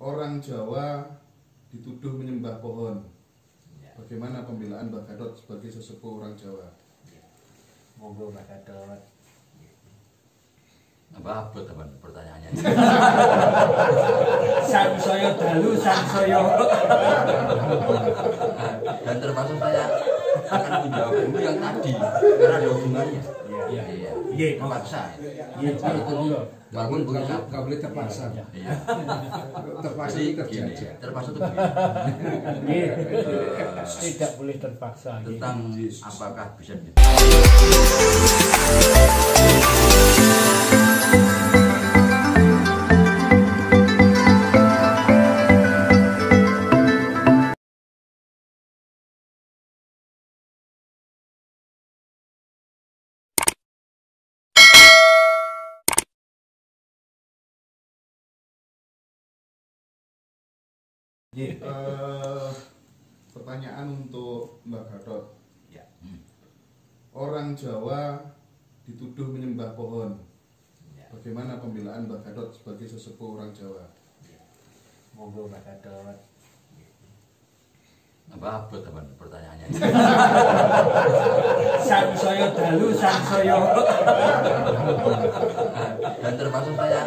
Orang Jawa dituduh menyembah pohon. Bagaimana pembelaan Mbah Gatot sebagai sesepuh orang Jawa? Monggo Mbah Gatot. Apa pertanyaannya? Sang saya dalu, sang saya. Dan termasuk saya akan menjawab dulu yang tadi karena ada hubungannya. Iya. Iya. Terpaksa. Iya, Walaupun bukan Nggak boleh terpaksa. Iya. Terpaksa Jadi itu gini, terjadi. terpaksa itu begini. Tidak boleh terpaksa. Tentang apakah bisa Pertanyaan untuk Mbah Gatot. Ya. Orang Jawa dituduh menyembah pohon. Ya. Bagaimana pembelaan Mbah Gatot sebagai sesepuh orang Jawa? Monggo Mbah Gatot. apa pertanyaannya? Sang saya dalu, sang saya. Dan termasuk saya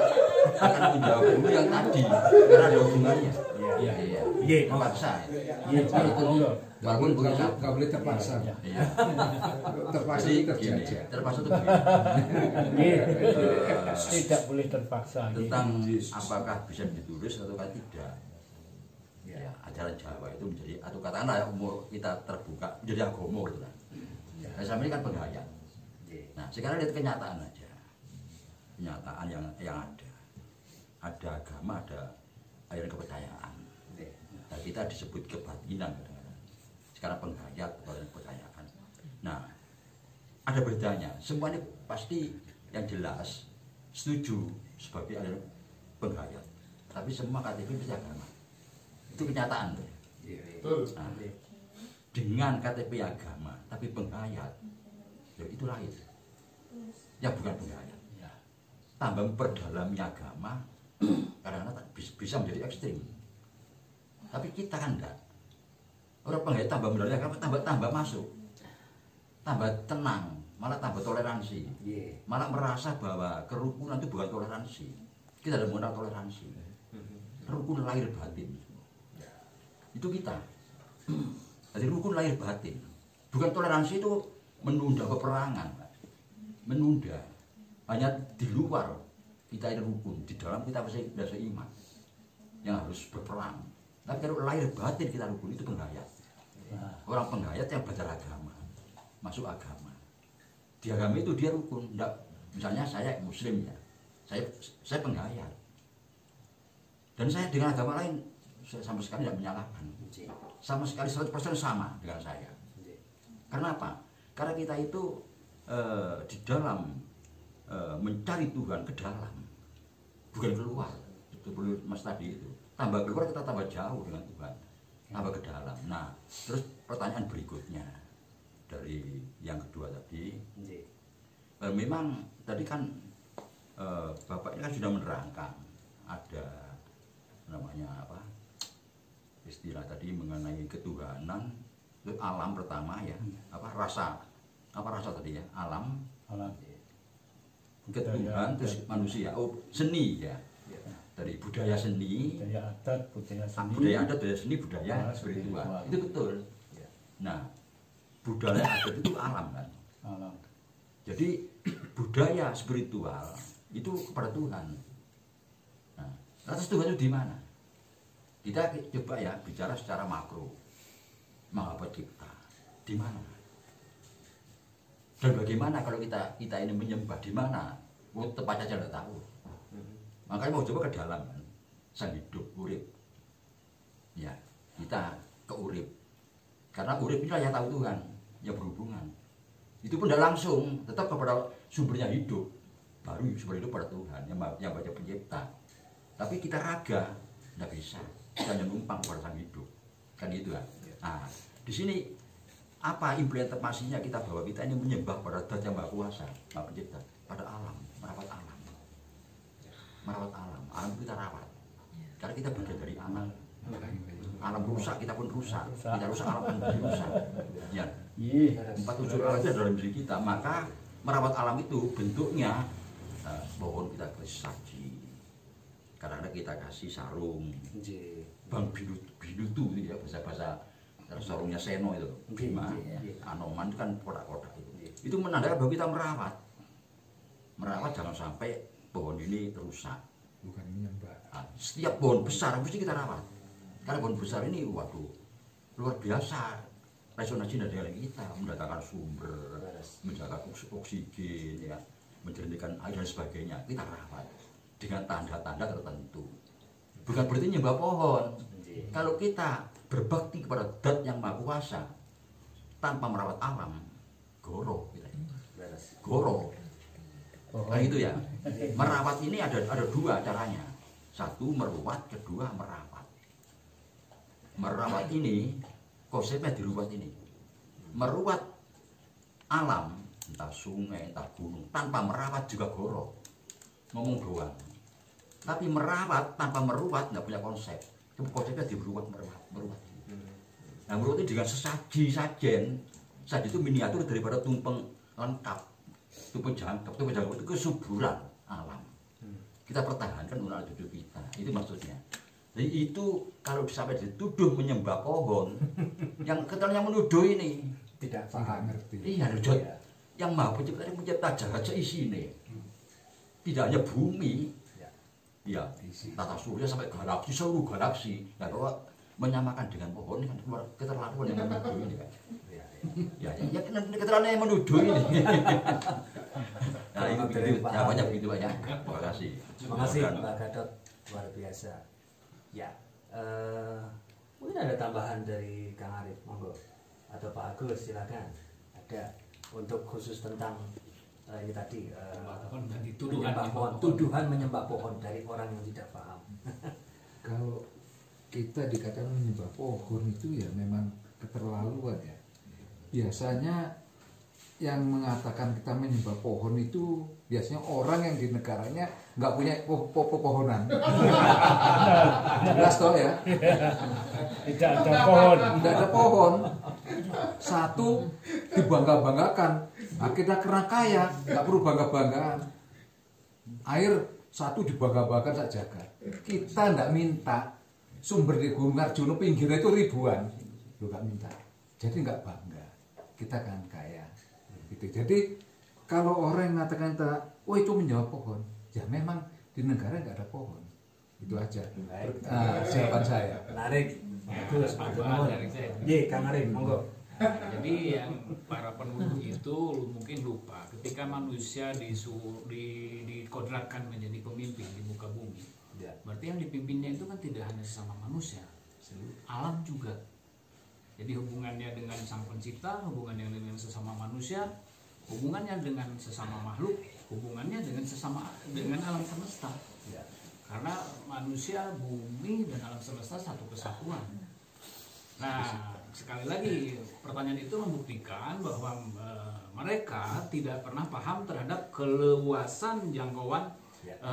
akan menjawab dulu yang tadi karena ada hubungannya. Iya. Iya. Terpaksa. Iya, Walaupun bukan Nggak boleh terpaksa. Iya. Terpaksa Jadi itu gini, terjadi. terpaksa itu begini. Tidak boleh terpaksa. Tentang apakah bisa ditulis atau tidak. Ya, ajaran Jawa itu menjadi atau katakanlah ya, umur kita terbuka menjadi agama gitu kan. Nah, sama ini kan penghayat. Nah, sekarang lihat kenyataan aja. Kenyataan yang ada. Ada agama, ada aliran kepercayaan. Nah, kita disebut kebatinan kadang-kadang. Sekarang penghayat atau kepercayaan. Nah, ada bedanya. Semuanya pasti yang jelas setuju sebagai aliran penghayat. Tapi semua KTP itu agama. Itu kenyataan. Nah, dengan KTP agama tapi penghayat, ya itu lain. Ya bukan penghayat. Tambah memperdalami agama, kadang-kadang bisa menjadi ekstrim. Tapi kita kan enggak. Orang penghayat tambah mendalami agama, tambah masuk, tambah tenang, malah tambah toleransi, malah merasa bahwa kerukunan itu bukan toleransi. Kita ada mengenal toleransi, rukun lahir batin. Itu kita. Jadi rukun lahir batin. Bukan toleransi itu menunda peperangan. Menunda. Hanya di luar kita ini rukun, di dalam kita masih iman yang harus berperang. Tapi kalau lahir batin kita rukun, itu penghayat. Orang penghayat yang belajar agama, masuk agama. Di agama itu dia rukun. Nggak, misalnya saya muslim ya, saya penghayat. Dan saya dengan agama lain sama sekali tidak menyalahkan. Sama sekali 100% sama dengan saya. Karena apa? Karena kita itu di dalam mencari Tuhan ke dalam, bukan keluar. Itu perlu Mas tadi itu. Tambah keluar kita tambah jauh dengan Tuhan, tambah ke dalam. Nah, terus pertanyaan berikutnya dari yang kedua tadi, memang tadi kan Bapak ini kan sudah menerangkan ada namanya apa istilah tadi mengenai ketuhanan, alam pertama ya, apa rasa tadi ya, alam ketuhanan terus manusia, seni ya, dari budaya seni, budaya adat, budaya seni, budaya spiritual, itu betul. Nah, budaya adat itu alam kan, jadi budaya spiritual itu kepada Tuhan. Nah, atas Tuhan itu di mana? Kita coba ya bicara secara makro, Maha Pencipta di mana? Dan bagaimana kalau kita ini menyembah di mana? Tepatnya aja tidak tahu. Makanya mau coba ke dalam kan, sang hidup, urip. Ya, kita ke urip. Karena urip inilah yang tahu Tuhan, yang berhubungan. Itu pun tidak langsung, tetap kepada sumbernya hidup. Baru sumber hidup pada Tuhan, yang baca pencipta. Tapi kita raga, tidak bisa. Kita hanya numpang pada sang hidup, kan gitu kan. Nah, di sini apa implementasinya kita bahwa kita ini menyembah pada Zat yang Maha Kuasa, Maha Pencipta, pada alam, merawat alam. Alam itu kita rawat. Karena kita bagian dari alam. Alam rusak, kita pun rusak. Kita rusak, alam pun rusak. Ya. Empat unsur alam itu ada dalam diri kita. Maka merawat alam itu bentuknya pohon kita kasih saji. Kadang-kadang kita kasih sarung. Bang binutu itu ya bahasa sarungnya Seno itu. Bima, Anoman itu kan kotak-kotak itu. Itu menandakan bahwa kita merawat. Merawat jangan sampai pohon ini rusak. Bukan menyembah. Setiap pohon besar mesti kita rawat. Karena pohon besar ini, waduh, luar biasa. Resonansi dari kita, mendatangkan sumber, menjaga oksigen, ya, menjernihkan air dan sebagainya. Kita rawat dengan tanda-tanda tertentu. Bukan berarti nyembah pohon. Kalau kita berbakti kepada Dat yang Maha Kuasa tanpa merawat alam, goro kita. Goro. Nah itu ya. Merawat ini ada dua caranya. Satu meruat, kedua merawat. Merawat ini konsepnya diruat ini. Meruat alam, entah sungai, entah gunung, tanpa merawat juga goro. Ngomong doang. Tapi merawat tanpa meruat nggak punya konsep. Konsepnya diruat meruat. Nah meruat itu dengan sesaji sajen. Saji itu miniatur daripada tumpeng lengkap. Tumpeng jangkep itu kesuburan alam. Kita pertahankan ulang hidup kita. Itu maksudnya. Jadi itu kalau sampai dituduh menyembah pohon, yang keterangan menuduh ini Tidak ngerti. Iya, Jod. Yang Maha Pencipta ini mencipta jagat seisine. Tidak hanya bumi, ya, tata surya sampai galaksi, seluruh galaksi. Nah, bahwa menyamakan dengan pohon ini kan keterlaluan yang menuduh ini kan. Ya, keterlaluan yang menuduh ini. Nah, itu begitu, jawabannya begitu Pak ya. Terima kasih. Terima kasih Pak Gatot, luar biasa. Ya, mungkin ada tambahan dari Kang Arif, monggo, atau Pak Agus, silakan. Ada untuk khusus tentang ini tadi tuduhan menyembah pohon dari orang yang tidak paham. Kalau kita dikatakan menyembah pohon itu ya memang keterlaluan ya. Biasanya yang mengatakan kita menyembah pohon itu biasanya orang yang di negaranya nggak punya pepohonan. Jelas toh ya. Tidak ada pohon. Tidak ada pohon. Satu dibangga-banggakan. Nah, kita karena kaya nggak perlu bangga-banggaan. Air satu dibangga-banggakan saja kan. Kita nggak minta sumber di Gunung Arjuna pinggirnya itu ribuan. Lu nggak minta. Jadi nggak bangga. Kita kan kaya. Gitu. Jadi kalau orang yang mengatakan oh itu menjawab pohon, ya memang di negara nggak ada pohon. Itu aja. Siapan saya. Menarik. Bagus. Kang Arif, monggo. Jadi yang para penuduh itu mungkin lupa ketika manusia dikodratkan menjadi pemimpin di muka bumi. Berarti yang dipimpinnya itu kan tidak hanya sesama manusia, alam juga. Jadi hubungannya dengan Sang Pencipta, hubungannya dengan sesama manusia, hubungannya dengan sesama makhluk, hubungannya dengan alam semesta. Karena manusia, bumi dan alam semesta satu kesatuan. Nah, sekali lagi pertanyaan itu membuktikan bahwa mereka tidak pernah paham terhadap keluasan jangkauan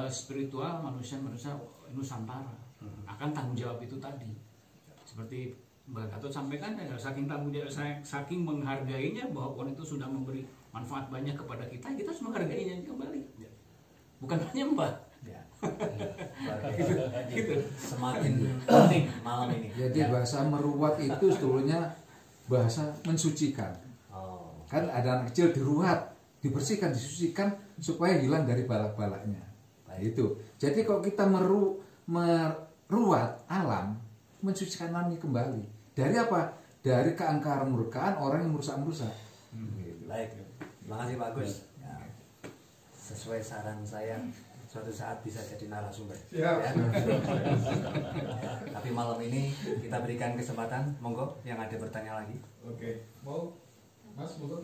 spiritual manusia Nusantara akan tanggung jawab itu tadi. Seperti Mbak Gatot sampaikan, saking tanggung jawab, saking menghargainya bahwa pohon itu sudah memberi manfaat banyak kepada kita harus menghargainya kembali. Bukan menyembah. Gitu. Semakin penting malam ini. Jadi bahasa meruat itu sebetulnya bahasa mensucikan. Kan ada anak kecil diruat, dibersihkan, disucikan supaya hilang dari balak-balaknya. Nah, itu. Jadi kalau kita meruat alam, mensucikan alam kembali. Dari apa? Dari keangkaran murkaan orang yang merusak-merusak. Baik. Terima kasih Pak Agus. Ya. Sesuai saran saya, suatu saat bisa jadi narasumber. Ya. Tapi malam ini kita berikan kesempatan, monggo yang ada bertanya lagi. Oke, mau Mas, monggo.